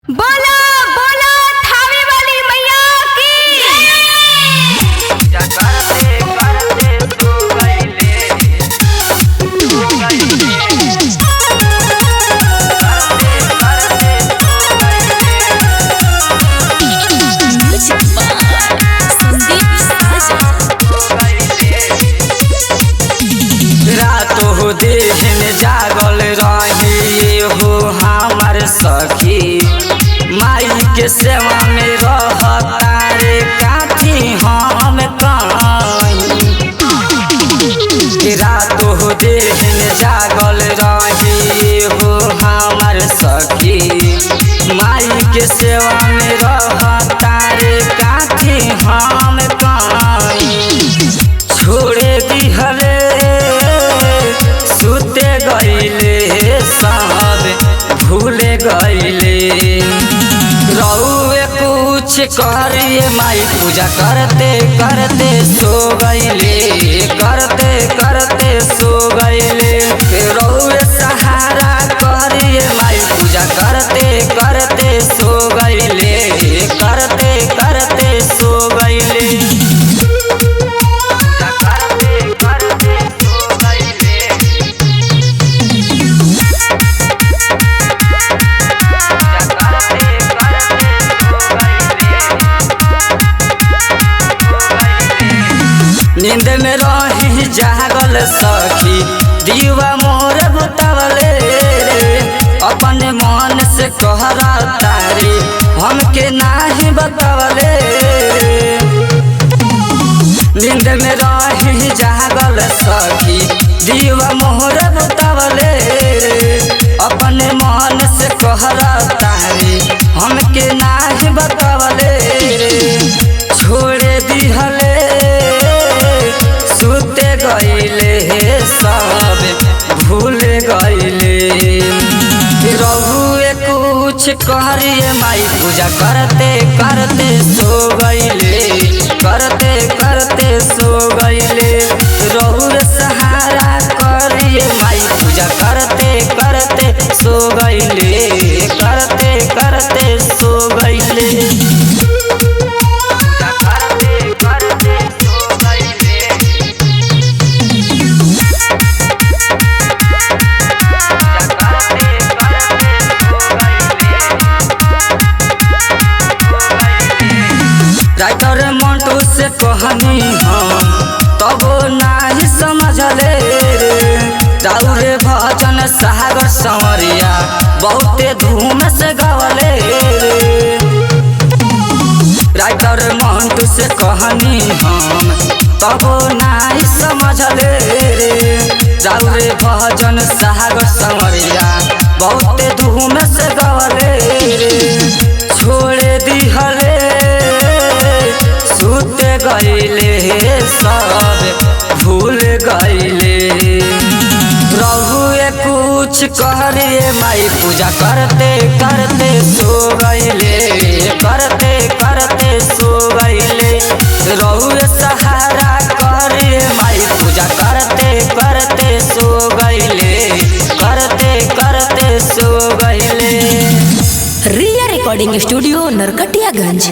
बोलो बोलो थावे वाली मैया की रातो हो दिन जागल रही हो हमार सखी माई के सेवा में रहता रे काठी हम कहीं। रातो हो दिन जागल रही हो हमार सखी माई के सेवा में रहता रे काठी हम कहीं। छोड़े दिहले सुते गईले सब भूले गईले रउए कुछ करिए माई पूजा करते करते सो गईले करते करते सो गईले रउए सहारा करिए माई पूजा करते करते सो गईले करते करते सो गईले। नींद में रही जागल सखी दीवा मोर बुतवले अपने मन से कहरा तारी हमके नाही बतवले। नींद में रही जागल सखी दीवा मोर बुतवले अपने मन से कहरा तारी हमके नाही बतवले। छोड़े दिहले सुते गईले सब भूल गईले रहुए कुछ करिए माई पूजा करते करते सो गईले करते करते सो गईले रहुए सहारा करिए माई पूजा करते करते सो गईले करते करते सो गईले। राइटर मंटू से कहनी हम तब नाही समझले राउरे भजन सागर संवरिया बहुते धूम से गवले। राइटर मंटू से कहनी हम तब नाही समझले राउरे भजन सागर संवरिया बहुते धूम से गवले। छोड़े दिहले सुते गईले सब भूल गईले रहुए कुछ करिए माई पूजा करते करते सो गईले करते करते सो गईले रहुए सहारा करिए माई पूजा करते करते सो गईले करते करते सो गईले। रिया रिकॉर्डिंग स्टूडियो नरकटियागंज।